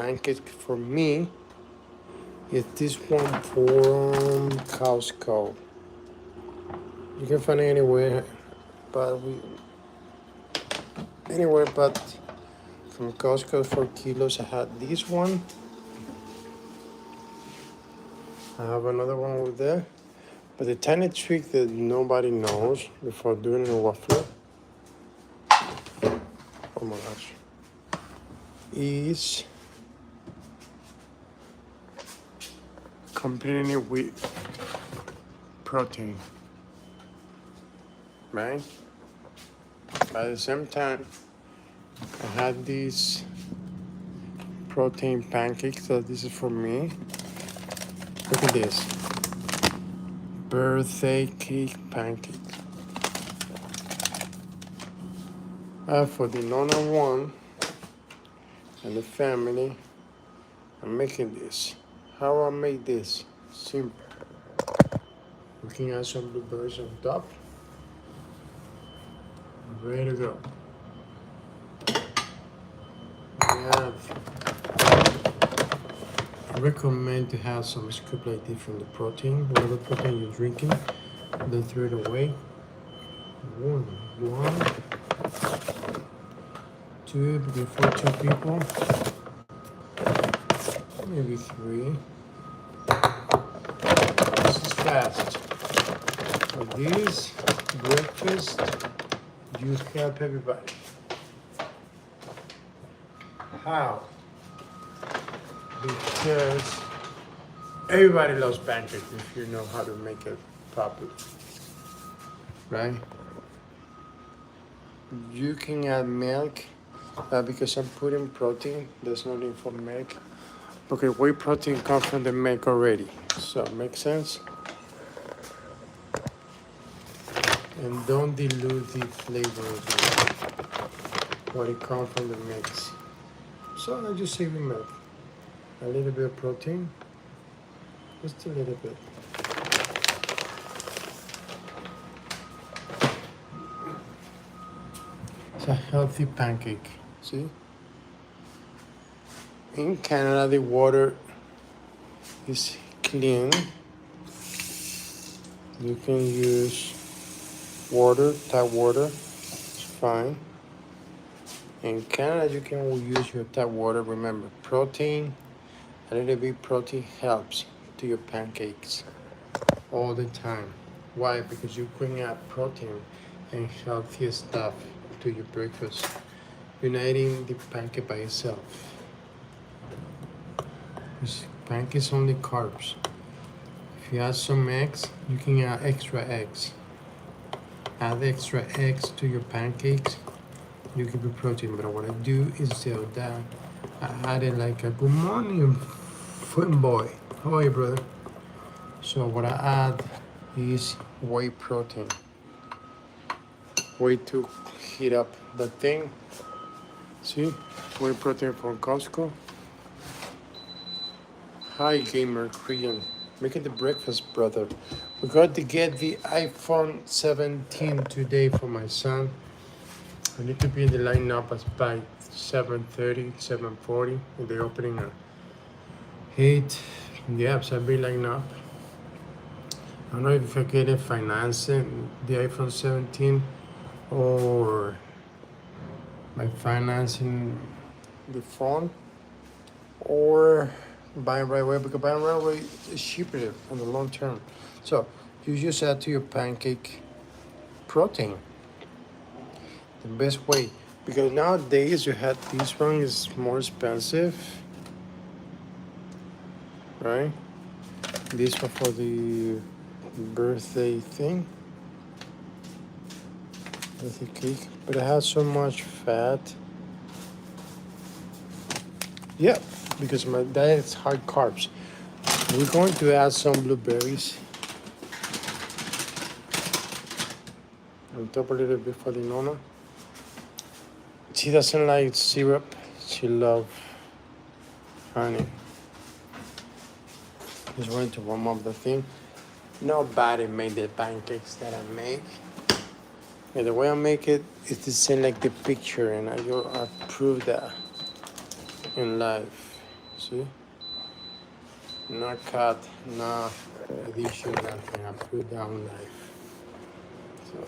pancake for me is this one from Costco. You can find it anywhere, but from Costco for kilos. I had this one. I have another one over there. But the tiny trick that nobody knows before doing a waffle, oh my gosh, is completing it with protein, right? But at the same time, I had these protein pancakes, so this is for me. Look at this. Birthday cake pancake. For the Nona one and the family, I'm making this. How I make this? Simple. We can add some blueberries on top. Ready to go. I recommend to have some scoop like this from the protein, whatever protein you're drinking. Then throw it away. One, two, because for 2 people, maybe 3. This is fast. For this breakfast, you help everybody. How? Because everybody loves pancakes if you know how to make it properly, right? You can add milk, because I'm putting protein, there's no need for milk. Okay, whey protein comes from the milk already, so makes sense. And don't dilute the flavor of what it comes from the mix. So I just save the milk. A little bit of protein, just a little bit. It's a healthy pancake, see? In Canada, the water is clean. You can use water, tap water, it's fine. In Canada, you can use your tap water. Remember, protein. A little bit protein helps to your pancakes all the time. Why? Because you can add protein and healthy stuff to your breakfast. You're not eating the pancake by itself. This pancakes only carbs. If you add some eggs, you can add extra eggs. Add extra eggs to your pancakes, you can be protein. But what I do instead of that, I added like a good morning foot boy. How are you, brother? So what I add is whey protein. Way to heat up the thing. See, whey protein from Costco. Hi, gamer Korean. Making the breakfast, brother. We got to get the iPhone 17 today for my son. I need to be in the lineup by 7:30, 7:40. And they're opening at 8. Yeah, so I'll be lining up. I don't know if I get it financing the iPhone 17 or by financing the phone or buying right away, because buying right away is cheaper on the long term. So you just add to your pancake protein. The best way, because nowadays you had this one is more expensive, right? This one for the birthday thing, birthday cake, but it has so much fat. Yeah, because my diet is high carbs. We're going to add some blueberries on top a little bit for the Nona. She doesn't like syrup. She loves honey. Just wanted to warm up the thing. Nobody made the pancakes that I make. And the way I make it is the same like the picture, and I prove that in life. See? Not cut, not addition, nothing. I put down knife. So,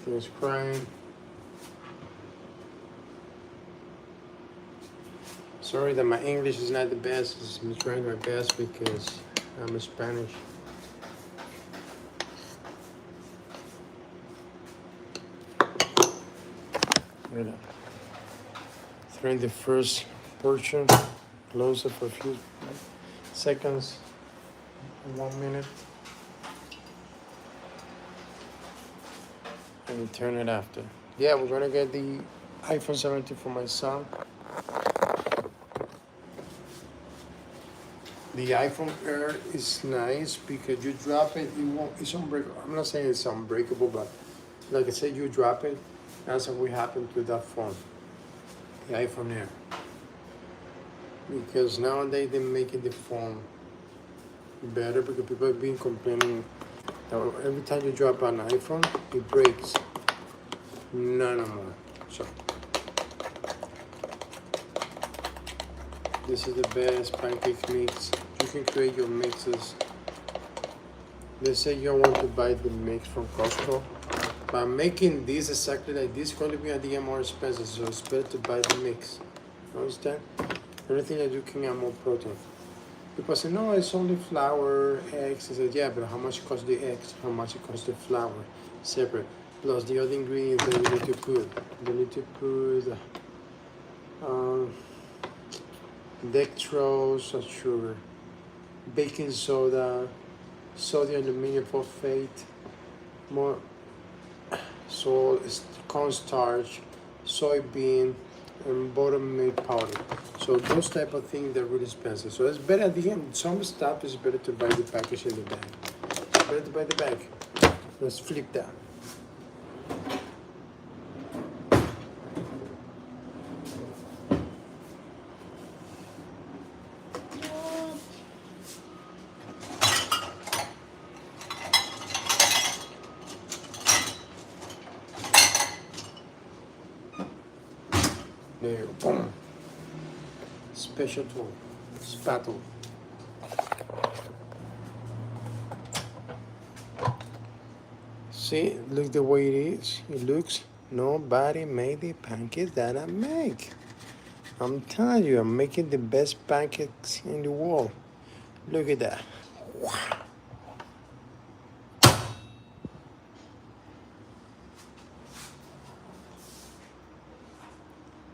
finish crying. Sorry that my English is not the best. I'm trying my best because I'm Spanish. Throwing the first portion, close it for a few seconds, 1 minute, and turn it after. Yeah, we're gonna get the iPhone 17 for my son. The iPhone Air is nice because you drop it, it's unbreakable. I'm not saying it's unbreakable, but like I said, you drop it. That's what happened to that phone, the iPhone Air. Because nowadays they're making the phone better because people have been complaining that every time you drop an iPhone, it breaks. No more. So this is the best pancake mix. You can create your mixes. Let's say you want to buy the mix from Costco. By making this exactly like this, it's going to be a DM more expensive, so it's better to buy the mix. You understand? Everything that you can add more protein. People say, no, it's only flour, eggs. I said, yeah, but how much costs the eggs? How much it costs the flour? Separate. Plus the other ingredients that you need to put. You need to put dextrose, sugar, baking soda, sodium aluminum phosphate, more salt, cornstarch, soybean, and buttermilk powder. So those type of things, they're really expensive. So it's better at the end. Some stuff is better to buy the package in the bag. It's better to buy the bag. Let's flip that. There, boom. Special tool, spatula. See, look the way it is. It looks, nobody made the pancakes that I make. I'm telling you, I'm making the best pancakes in the world. Look at that. Wow.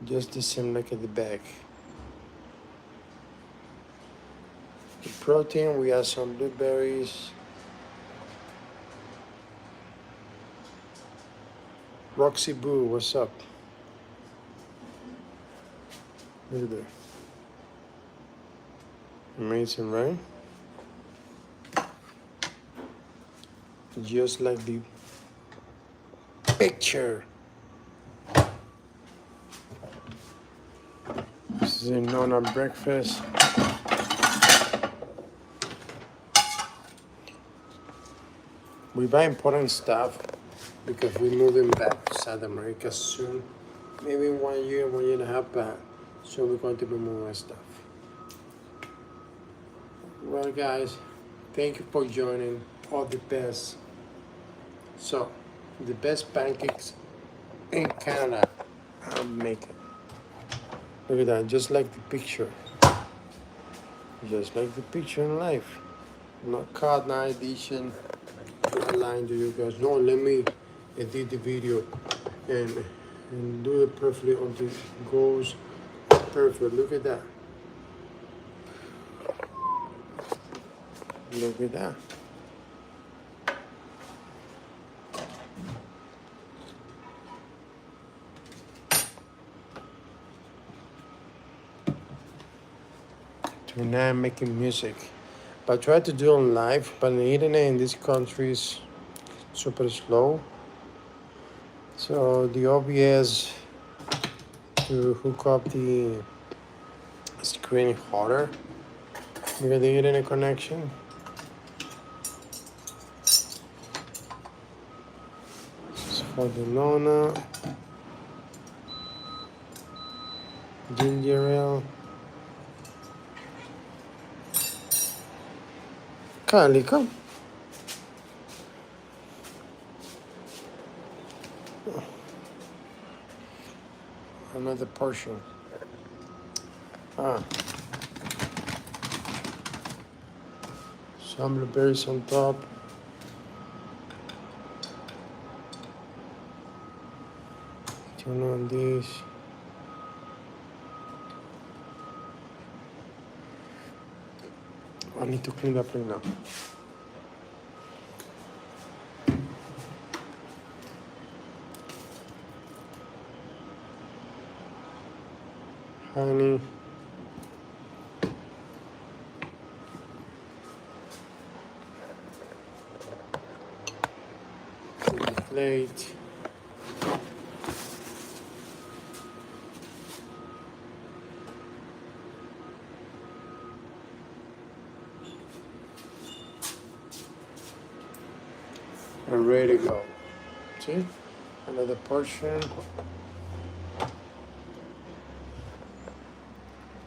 Just the same like at the back. The protein, we have some blueberries. Roxy Boo, what's up? Look at that. Amazing, right? Just like the picture. This is a Nona breakfast. We buy important stuff because we're moving back to South America soon. Maybe in 1 year, 1.5 years back. So we're going to be moving stuff. Well, guys, thank you for joining. All the best. So, the best pancakes in Canada. I'll make it. Look at that, just like the picture. Just like the picture in life. Not cut, not addition. I lying to you guys. No, let me edit the video and do it perfectly until it goes perfect. Look at that. Look at that. Tonight I'm making music. But I try to do it live, but the internet in this country is super slow. So the OBS to hook up the screen harder. We got the internet connection. This is for the Nona. Ginger ale. Calico. Another portion. Some blueberries on top. Turn on this. I need to clean up right now. Honey. Plate. And ready to go. See? Another portion.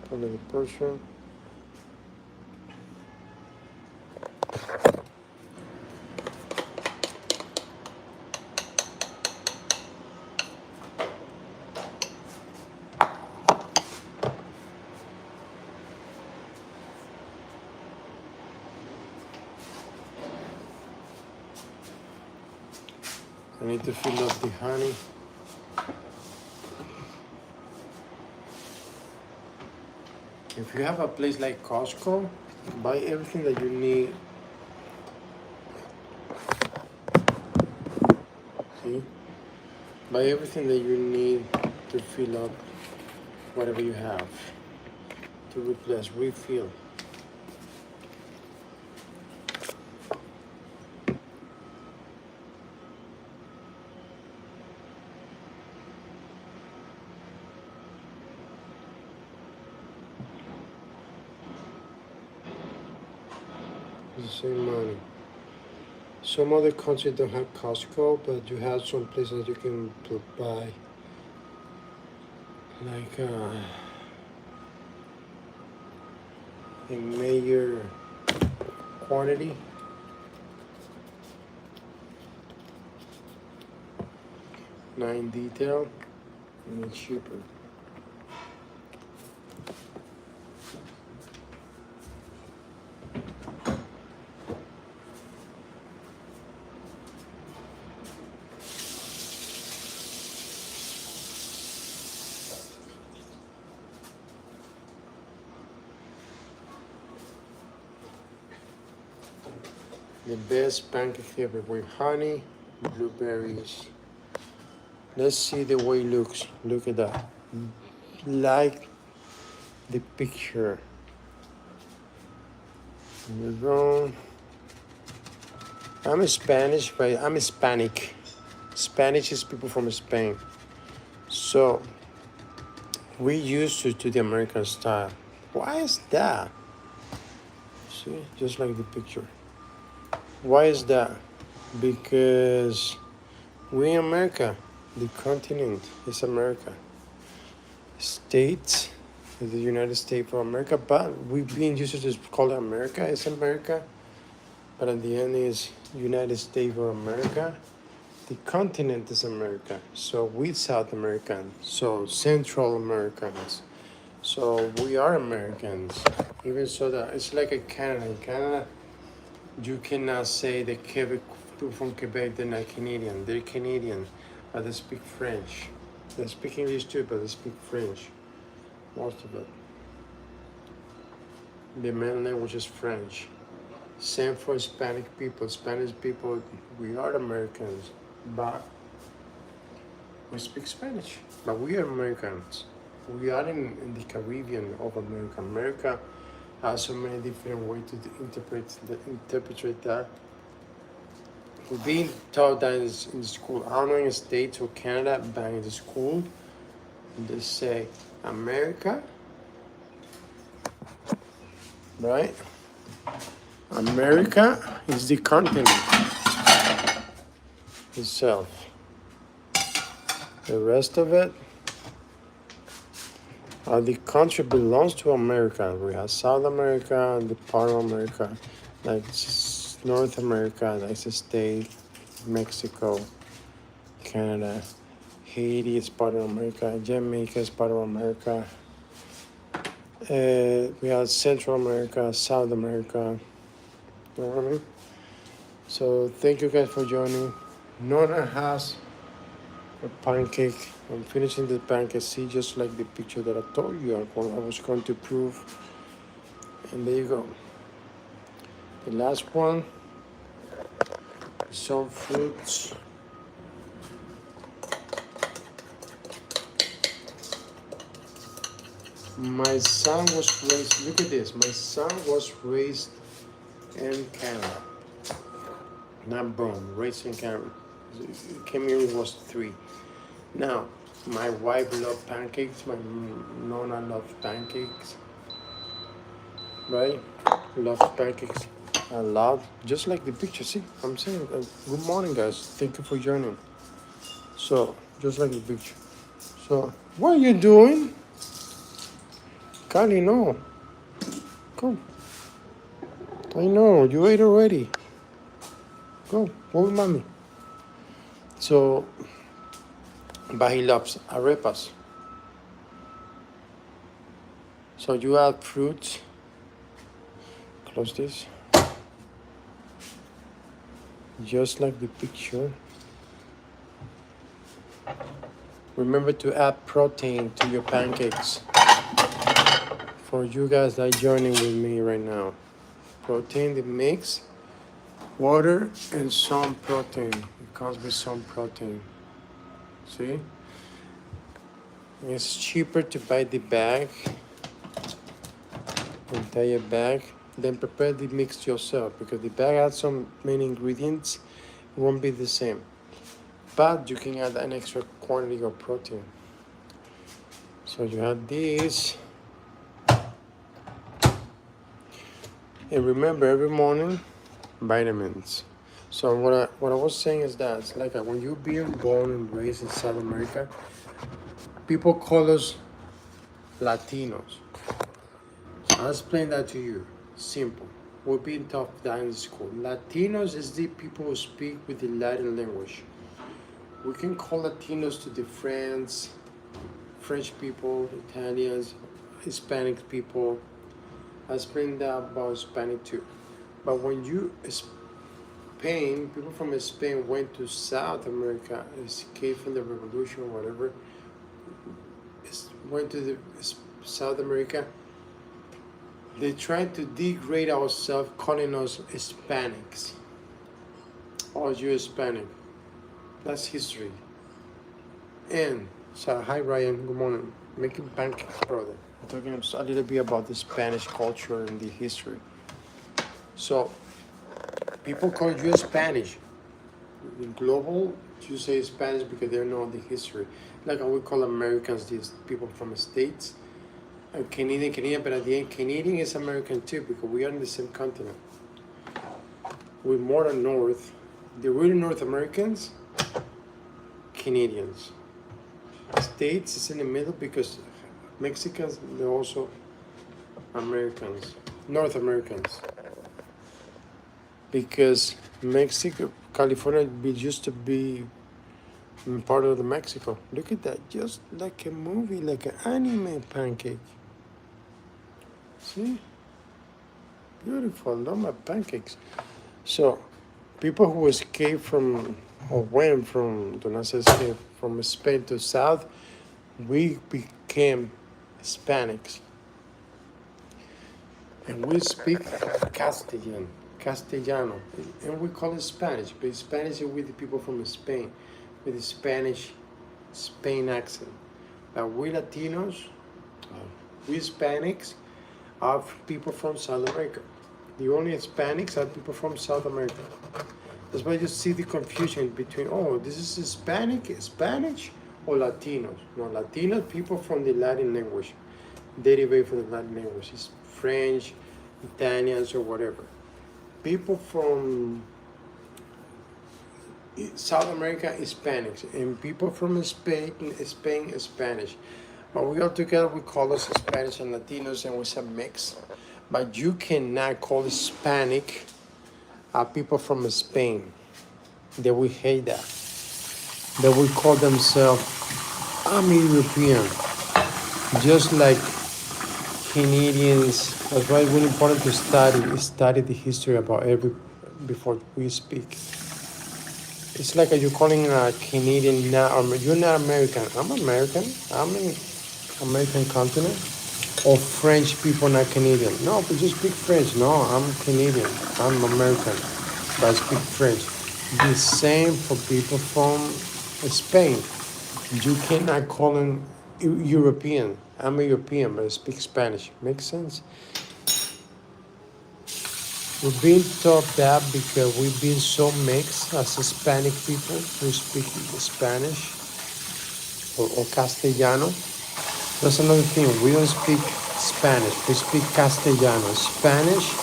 Another portion. I need to fill up the honey. If you have a place like Costco, buy everything that you need. See? Buy everything that you need to fill up whatever you have. To replace, refill. The same money. Some other countries don't have Costco, but you have some places you can buy, like in major quantity. Not in detail, and it's cheaper. The best pancake ever with honey, blueberries. Let's see the way it looks. Look at that. Like the picture. Here we go. I'm Spanish, but I'm Hispanic. Spanish is people from Spain. So we used to do the American style. Why is that? See, just like the picture. Why is that? Because we in America, the continent is America. States is the United States of America, but we've been used to just call it America. It's America, but at the end is United States of America. The continent is America. So we South Americans, so Central Americans. So we are Americans. Even so that it's like a Canada. In Canada, you cannot say the Quebec people from Quebec, they're not Canadian. They're Canadian, but they speak French. They speak English too, but they speak French. Most of it. The main language is French. Same for Hispanic people. Spanish people, we are Americans, but we speak Spanish. But we are Americans. We are in the Caribbean of America. America has so many different ways to interpret that. We're being taught that in school. I don't know in the States or Canada, but in the school, they say America, right? America is the continent itself. The rest of it, the country belongs to America. We have South America and the part of America. like North America, like the state, Mexico, Canada, Haiti is part of America, Jamaica is part of America. We have Central America, South America. You know what I mean? So thank you guys for joining. Nona has a pancake. I'm finishing the pancake. See, just like the picture that I told you I was going to prove. And there you go. The last one, some fruits. My son was raised, look at this. My son was raised in Canada. Not born, raised in Canada. Came here when he was 3. Now, my wife loved pancakes. My Nona loves pancakes. Right? Loves pancakes a lot. Just like the picture. See, I'm saying, good morning, guys. Thank you for joining. So, just like the picture. So, what are you doing? Kali, no. Go. I know, you ate already. Go with mommy. So, but he loves arepas. So you add fruits. Close this. Just like the picture. Remember to add protein to your pancakes. For you guys that are joining with me right now. Protein, the mix, water, and some protein. It comes with some protein. See? It's cheaper to buy the bag, entire bag, then prepare the mix yourself, because the bag has so many ingredients, it won't be the same. But you can add an extra quantity of protein. So you add this. And remember, every morning, vitamins. So what I was saying is that it's like when you're being born and raised in South America, people call us Latinos. I'll explain that to you. Simple. We're being taught that in school. Latinos is the people who speak with the Latin language. We can call Latinos to the French people, Italians, Hispanic people. I explained that about Hispanic too. But when Spain, people from Spain went to South America, escaped from the revolution or whatever, went to the South America, they tried to degrade ourselves, calling us Hispanics. Oh, you're Hispanic. That's history. And so, hi Ryan, good morning. Making pancakes, brother. I'm talking a little bit about the Spanish culture and the history. So, people call you Spanish. In global, you say Spanish because they know the history. Like we call Americans these people from the States. Canadian, but at the end, Canadian is American too because we are in the same continent. We're more than North. The real North Americans, Canadians. States is in the middle because Mexicans, they're also Americans, North Americans. Because Mexico, California used to be part of the Mexico. Look at that, just like a movie, like an anime pancake. See? Beautiful, love my pancakes. So, people who escaped from, or went from, do not say escape, from Spain to South, we became Hispanics. And we speak Castellano, and we call it Spanish, but Spanish is with the people from Spain, with the Spain accent. But we Latinos, we Hispanics, are people from South America. The only Hispanics are people from South America. That's why you see the confusion between, oh, this is Spanish, or Latinos. No, Latinos, people from the Latin language, derivate from the Latin language. It's French, Italians, or whatever. People from South America, Hispanics, and people from Spain, Spanish. But we all together, we call us Spanish and Latinos, and we say mix. But you cannot call Hispanic are people from Spain. They will hate that. They will call themselves, I'm European. Just like Canadians, that's why it's really important to study the history about every before we speak. It's like you're calling a Canadian now, you're not American. I'm American. I'm in American continent. Or French people, not Canadian. No, but you speak French. No, I'm Canadian. I'm American, but I speak French. The same for people from Spain. You cannot call them European. I'm a European, but I speak Spanish. Makes sense? We've been taught that because we've been so mixed as Hispanic people who speak Spanish or Castellano. That's another thing. We don't speak Spanish. We speak Castellano. Spanish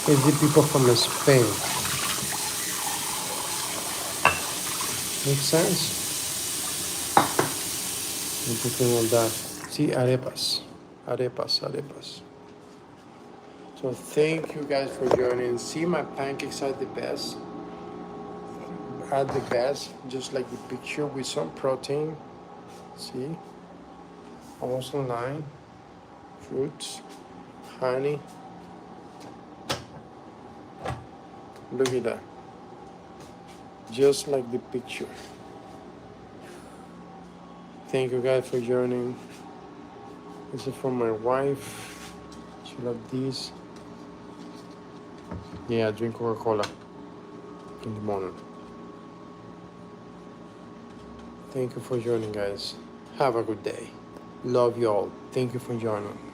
is the people from Spain. Makes sense? Everything on that. See, arepas. Arepas, arepas. So thank you guys for joining. See, my pancakes are the best. Are the best, just like the picture with some protein. See? Almost in line. Fruits, honey. Look at that. Just like the picture. Thank you guys for joining. This is from my wife. She loves these. Yeah, I drink Coca-Cola in the morning. Thank you for joining, guys. Have a good day. Love you all. Thank you for joining.